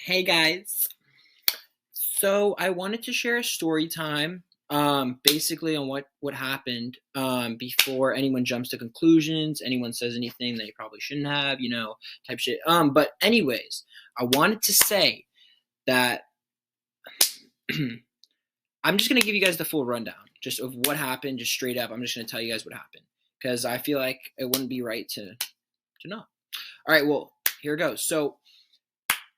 Hey guys. So I wanted to share a story time, basically on what happened, before anyone jumps to conclusions, anyone says anything they probably shouldn't have, type shit. But anyways, I wanted to say that I'm just gonna give you guys the full rundown, just of what happened, just straight up. I'm just gonna tell you guys what happened because I feel like it wouldn't be right to know. All right, well, here it goes. So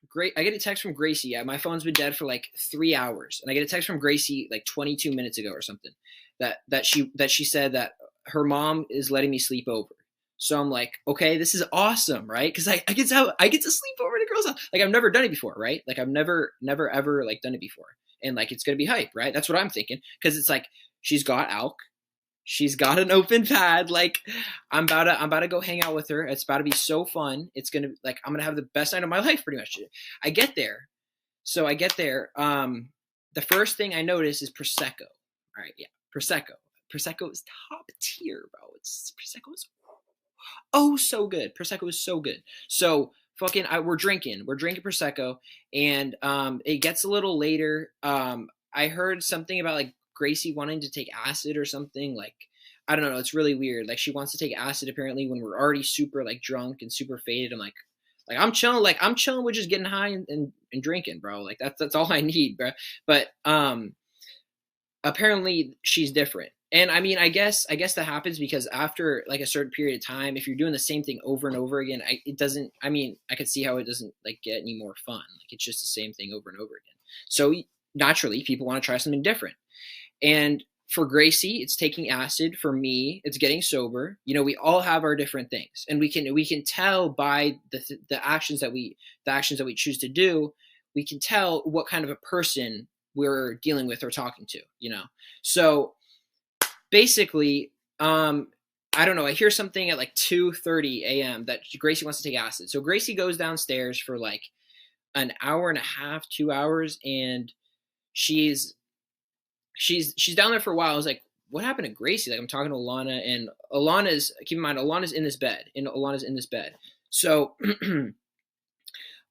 great. I get a text from Gracie. Yeah, my phone's been dead for like 3 hours, and I get a text from Gracie like 22 minutes ago or something that she said that her mom is letting me sleep over. So I'm like, okay, this is awesome, right? Because I get to sleep over at a girl's house. Like I've never done it before, right? Like I've never ever like done it before, and like it's gonna be hype, right? That's what I'm thinking because it's like she's got Alk, she's got an open pad. Like I'm about to go hang out with her. It's about to be so fun. It's gonna like I'm gonna have the best night of my life pretty much. I get there. So I get there. The first thing I notice is Prosecco. All right, yeah, Prosecco. Prosecco is top tier, bro. It's Prosecco is so good. Prosecco is so good. So fucking, we're drinking Prosecco, and it gets a little later. I heard something about like Gracie wanting to take acid or something. Like I don't know. It's really weird. Like she wants to take acid apparently when we're already super like drunk and super faded. I'm like I'm chilling. Like I'm chilling with just getting high and drinking, bro. Like that's all I need, bro. But apparently she's different. And I mean, I guess that happens because after like a certain period of time, if you're doing the same thing over and over again, it doesn't. I mean, I could see how it doesn't like get any more fun. Like it's just the same thing over and over again. So naturally, people want to try something different. And for Gracie, it's taking acid. For me, it's getting sober. We all have our different things, and we can tell by the actions that we choose to do. We can tell what kind of a person we're dealing with or talking to. So basically, I don't know. I hear something at like 2:30 a.m. that Gracie wants to take acid. So Gracie goes downstairs for like an hour and a half, 2 hours, and she's she's down there for a while. I was like, what happened to Gracie? Like I'm talking to Alana, and Alana's keep in mind Alana's in this bed, and Alana's in this bed. So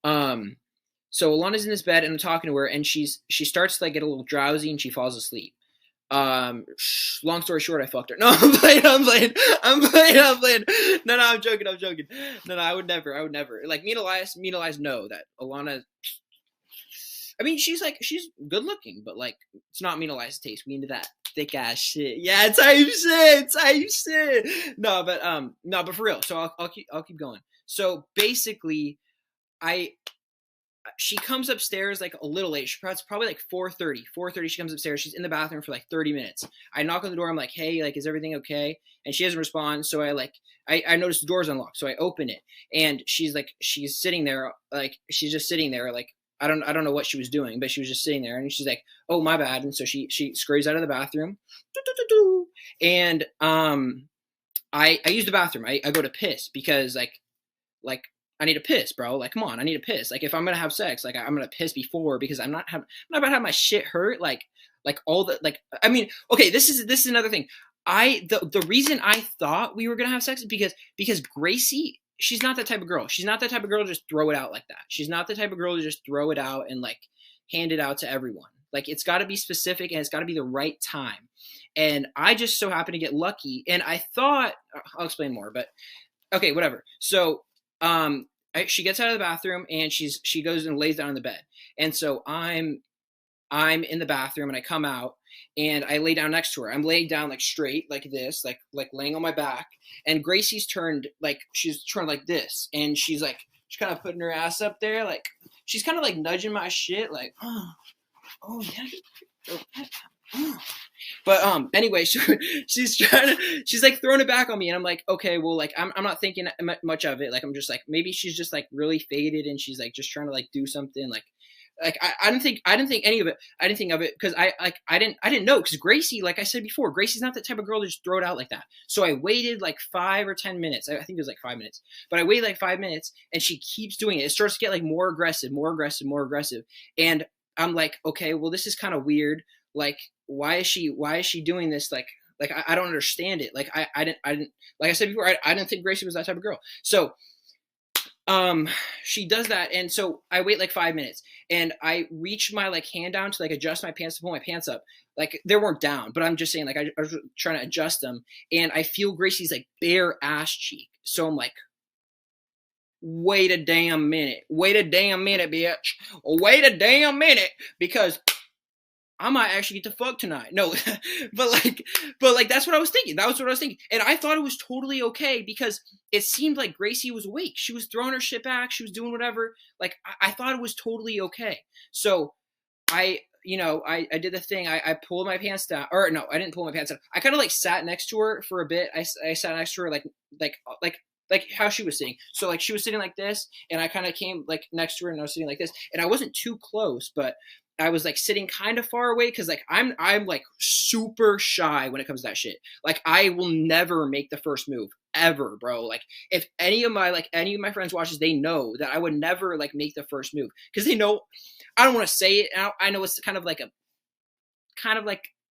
um so Alana's in this bed, and I'm talking to her, and she starts to like get a little drowsy, and she falls asleep. Long story short, I fucked her. No, I'm playing. No, I'm joking. No, I would never. Like me and Elias know that Alana. I mean, she's good looking, but like it's not me and Elias' taste. We into that thick ass shit. Yeah, type shit. No, but for real. So I'll keep going. So basically, I she comes upstairs like a little late. It's probably like 4:30. 4:30 she comes upstairs. She's in the bathroom for like 30 minutes. I knock on the door. I'm like, "Hey, like is everything okay?" And she doesn't respond. So I notice the door's unlocked. So I open it, and she's sitting there like she's just sitting there like I don't know what she was doing, but she was just sitting there, and she's like, "Oh, my bad." And so she scurries out of the bathroom. And I use the bathroom. I go to piss because like I need to piss, bro. Like, come on, I need to piss. Like, if I'm gonna have sex, like I'm gonna piss before because I'm not about to have my shit hurt. Like all the like. I mean, okay, this is another thing. The reason I thought we were gonna have sex is because Gracie, she's not that type of girl. She's not that type of girl to just throw it out like that. She's not the type of girl to just throw it out and like hand it out to everyone. Like it's got to be specific and it's got to be the right time. And I just so happened to get lucky. And I thought I'll explain more, but okay, whatever. So she gets out of the bathroom and she goes and lays down in the bed. And so I'm in the bathroom and I come out and I lay down next to her. I'm laying down like straight like this, like laying on my back. And Gracie's turned like she's turned like this, and she's kind of putting her ass up there, like she's kind of like nudging my shit, like oh yeah. Oh. But anyway, she's like throwing it back on me, and I'm like, okay, well, like I'm not thinking much of it. Like I'm just like maybe she's just like really faded, and she's like just trying to like do something. Like I didn't think any of it. I didn't think of it because I didn't know because Gracie, like I said before, Gracie's not the type of girl to just throw it out like that. So I waited like 5 or 10 minutes. I think it was like 5 minutes, but I waited like 5 minutes, and she keeps doing it. It starts to get like more aggressive, and I'm like, okay, well, this is kind of weird. Like, why is she doing this? Like I don't understand it. Like I didn't like I said before, I didn't think Gracie was that type of girl. So she does that, and so I wait like 5 minutes, and I reach my like hand down to like adjust my pants to pull my pants up. Like they weren't down, but I'm just saying like I was trying to adjust them, and I feel Gracie's like bare ass cheek. So I'm like, wait a damn minute, bitch, wait a damn minute, because I might actually get to fuck tonight. No, but like that's what I was thinking. That was what I was thinking, and I thought it was totally okay because it seemed like Gracie was awake. She was throwing her shit back. She was doing whatever. Like I thought it was totally okay. So I, I did the thing. I pulled my pants down, or no, I didn't pull my pants down. I kind of like sat next to her for a bit. I sat next to her like how she was sitting. So like she was sitting like this, and I kind of came like next to her, and I was sitting like this, and I wasn't too close, but I was like sitting kind of far away because like I'm like super shy when it comes to that shit. Like I will never make the first move ever, bro. Like if any of my friends watches, they know that I would never like make the first move because they know I don't want to say it. I know it's kind of like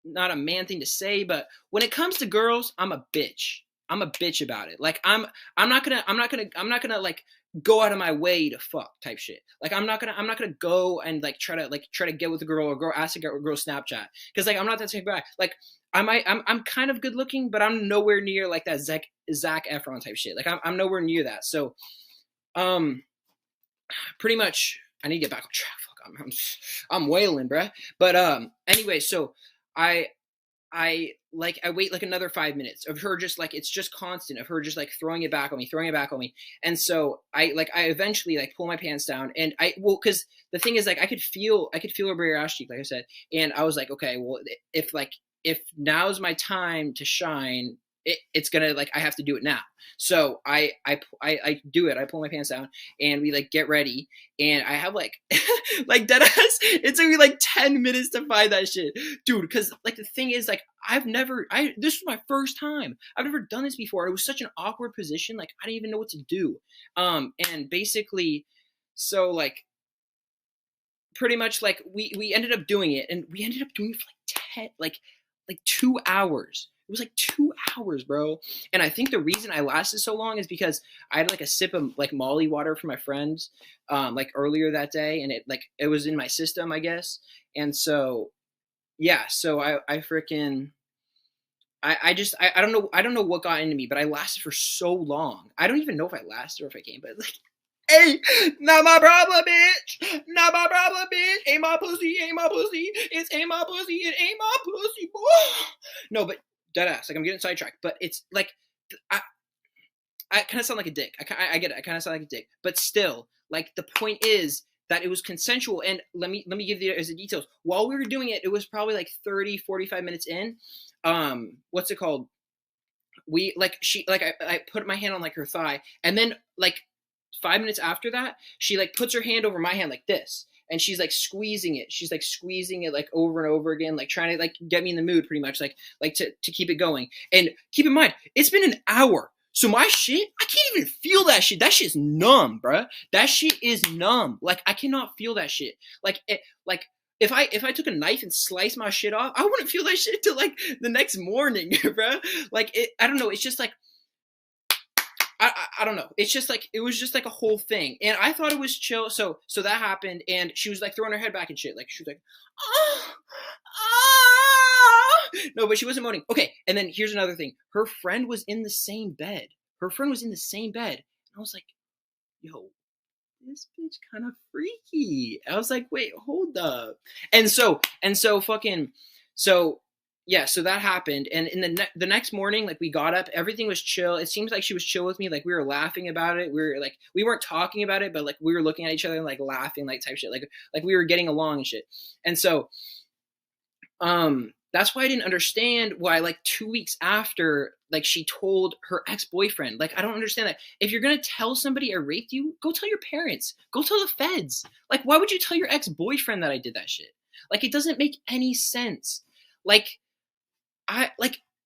not a man thing to say, but when it comes to girls, I'm a bitch. I'm a bitch about it. Like I'm not gonna like go out of my way to fuck type shit. Like I'm not gonna go and like try to get with a girl or girl ask a girl Snapchat because like I'm not that type of guy. Like I'm kind of good looking, but I'm nowhere near like that Zac Efron type shit. Like I'm nowhere near that. So pretty much I need to get back on track. Fuck, I'm wailing, bruh. But anyway, so I wait like another 5 minutes of her just like, it's just constant of her just like throwing it back on me. And so I eventually like pull my pants down, and cause the thing is like, I could feel her bare ass cheek, like I said. And I was like, okay, well, if now's my time to shine, it's gonna like, I have to do it now. So I do it. I pull my pants down, and we like get ready, and I have like like dead ass. It took me like 10 minutes to find that shit, dude. Because like the thing is like this was my first time. I've never done this before. It was such an awkward position. Like I didn't even know what to do. And basically, so like pretty much like we ended up doing it, and we ended up doing it for like 2 hours. It was like 2 hours, bro. And I think the reason I lasted so long is because I had like a sip of like Molly water from my friends like earlier that day, and it was in my system, I guess. And so yeah, so I freaking I don't know what got into me, but I lasted for so long. I don't even know if I lasted or if I came, but like, hey, not my problem, bitch. Not my problem, bitch. Ain't my pussy, ain't my pussy. It's ain't my pussy, it ain't my pussy, boy. No, but dead ass. Like I'm getting sidetracked, but it's like I kind of sound like a dick. I get it. I kind of sound like a dick, but still, like the point is that it was consensual. And let me give you the details. While we were doing it, it was probably like 30-45 minutes in. What's it called? We like I put my hand on like her thigh, and then like 5 minutes after that, she like puts her hand over my hand like this, and she's like squeezing it. She's like squeezing it like over and over again, like trying to like get me in the mood, pretty much like to keep it going. And keep in mind, it's been an hour. So my shit, I can't even feel that shit. That shit's numb, bruh. That shit is numb. Like I cannot feel that shit. Like if I took a knife and sliced my shit off, I wouldn't feel that shit till like the next morning, bruh. Like I don't know. It's just like I don't know. It's just like it was just like a whole thing, and I thought it was chill. So that happened, and she was like throwing her head back and shit. Like she was like, ah, ah. No, but she wasn't moaning. Okay, and then here's another thing. Her friend was in the same bed. And I was like, yo, this bitch kind of freaky. I was like, wait, hold up. And so fucking so. Yeah, so that happened, and in the next morning, like we got up, everything was chill. It seems like she was chill with me, like we were laughing about it. We weren't talking about it, but like we were looking at each other and like laughing, like type shit, like we were getting along and shit. And so, that's why I didn't understand why like 2 weeks after, like she told her ex-boyfriend. Like I don't understand that. If you're gonna tell somebody I raped you, go tell your parents. Go tell the feds. Like why would you tell your ex-boyfriend that I did that shit? Like it doesn't make any sense.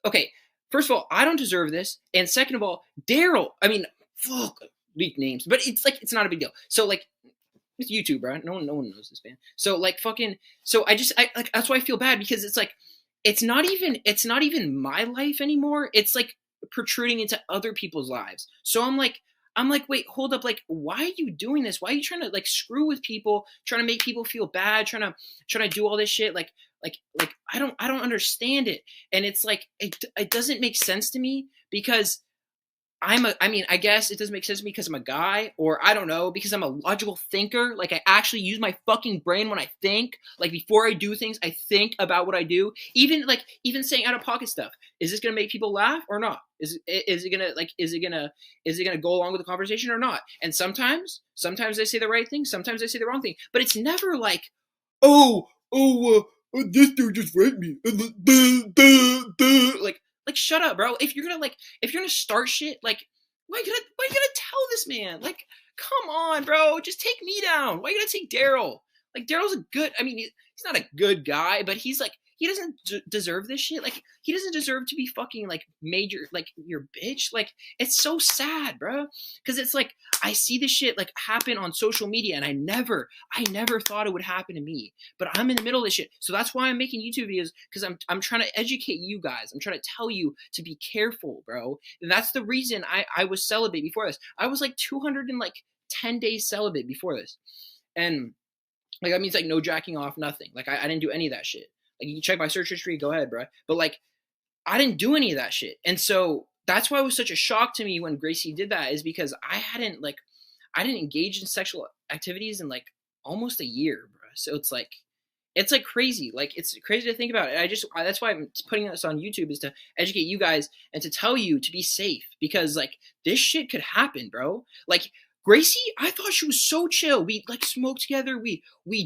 Okay, first of all, I don't deserve this. And second of all, Daryl, I mean, fuck, leak names, but it's not a big deal. So like, it's YouTube, bro. No one knows this, man. So like so I like, that's why I feel bad, because it's like, it's not even my life anymore. It's like protruding into other people's lives. So I'm like, I'm like, wait, hold up. Like, why are you doing this? Why are you trying to like screw with people, trying to make people feel bad, trying to do all this shit? Like I don't understand it. And it's like, it doesn't make sense to me because I mean, I guess it doesn't make sense to me because I'm a guy, or I don't know, because I'm a logical thinker. Like, I actually use my fucking brain when I think. Like, before I do things, I think about what I do. Even saying out of pocket stuff. Is this gonna make people laugh or not? Is it gonna go along with the conversation or not? And sometimes I say the right thing, sometimes I say the wrong thing. But it's never like, this dude just raped me. Like, shut up, bro. If you're gonna start shit, like, why you gonna tell this man? Like, come on, bro. Just take me down. Why you gonna take Daryl? Like, Daryl's a good. I mean, he's not a good guy, but he's like, he doesn't deserve this shit. Like, he doesn't deserve to be fucking like major, like, your bitch. Like, it's so sad, bro. Because it's like, I see this shit like happen on social media, and I never thought it would happen to me. But I'm in the middle of this shit, so that's why I'm making YouTube videos, because I'm trying to educate you guys. I'm trying to tell you to be careful, bro. And that's the reason I was celibate before this. I was like 210 days celibate before this, and like, that means like no jacking off, nothing. Like, I didn't do any of that shit. Like, you can check my search history, go ahead, bro. But like, I didn't do any of that shit. And so that's why it was such a shock to me when Gracie did that, is because I didn't engage in sexual activities in like almost a year, bro. So it's like crazy. Like, it's crazy to think about it. That's why I'm putting this on YouTube, is to educate you guys and to tell you to be safe, because like, this shit could happen, bro. Like, Gracie, I thought she was so chill. We like smoke together. We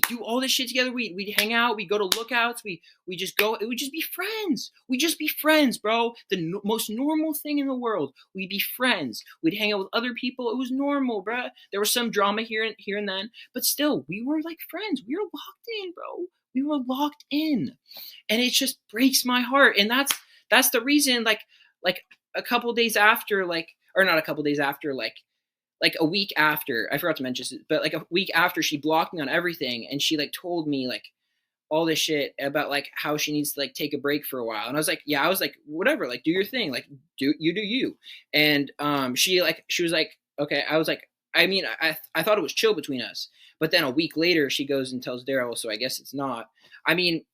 do all this shit together. We hang out. We go to lookouts. We just go. We just be friends. We just be friends, bro. The most normal thing in the world. We'd be friends. We'd hang out with other people. It was normal, bro. There was some drama here and then, but still, we were like friends. We were locked in, bro. We were locked in, and it just breaks my heart. And that's the reason. Like a couple days after, or not a couple days after, like a week after, I forgot to mention this, but like a week after, she blocked me on everything, and she like told me like all this shit about like how she needs to like take a break for a while. And I was like, whatever, like, do your thing, like, do you. And she was like, okay. I was like, I mean, I thought it was chill between us, but then a week later she goes and tells Daryl, so I guess it's not. I mean,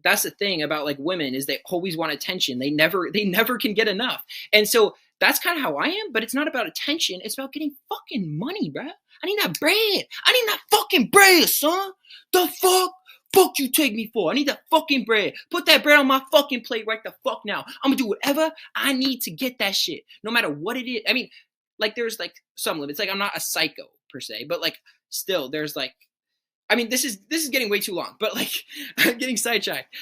that's the thing about like women, is they always want attention. They never can get enough. And so that's kind of how I am, but it's not about attention. It's about getting fucking money, bruh. I need that bread. I need that fucking bread, son. The fuck? Fuck you take me for? I need that fucking bread. Put that bread on my fucking plate right the fuck now. I'm gonna do whatever I need to get that shit, no matter what it is. I mean, like, there's like some limits. Like, I'm not a psycho per se, but like, still, there's like, I mean, this is getting way too long, but like, I'm getting sidetracked.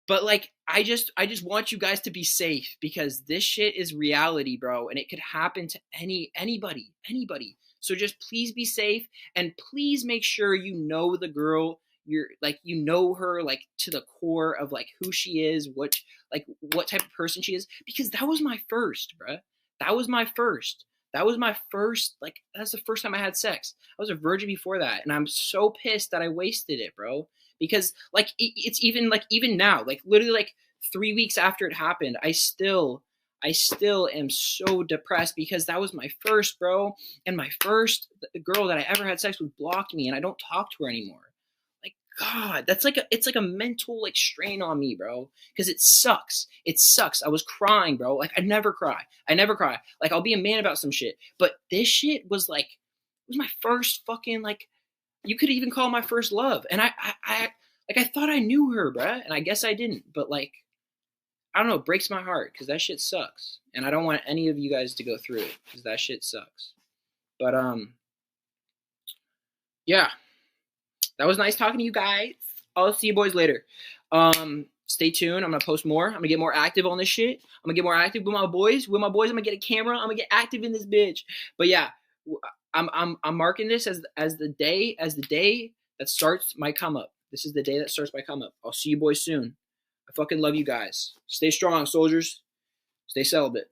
But like, I just want you guys to be safe, because this shit is reality, bro, and it could happen to anybody. So just please be safe, and please make sure you know the girl. You're like, you know her like to the core of like who she is, what type of person she is, because that was my first, bro. That was my first. Like, that's the first time I had sex. I was a virgin before that, and I'm so pissed that I wasted it, bro. Because like, it's even now, like, literally like 3 weeks after it happened, I still am so depressed, because that was my first, bro. And my first, the girl that I ever had sex with, blocked me, and I don't talk to her anymore. Like, God, it's like a mental like strain on me, bro. Because it sucks. I was crying, bro. Like, I never cry. Like, I'll be a man about some shit, but this shit was like, it was my first fucking, like, you could even call it my first love. And I thought I knew her, bruh, and I guess I didn't. But like, I don't know, it breaks my heart, because that shit sucks, and I don't want any of you guys to go through it, because that shit sucks. But yeah, that was nice talking to you guys. I'll see you boys later. Stay tuned. I'm gonna post more. I'm gonna get more active on this shit. I'm gonna get more active with my boys. I'm gonna get a camera. I'm gonna get active in this bitch. But yeah, I'm marking this as the day that starts my come up. This is the day that starts my come up. I'll see you boys soon. I fucking love you guys. Stay strong, soldiers. Stay celibate.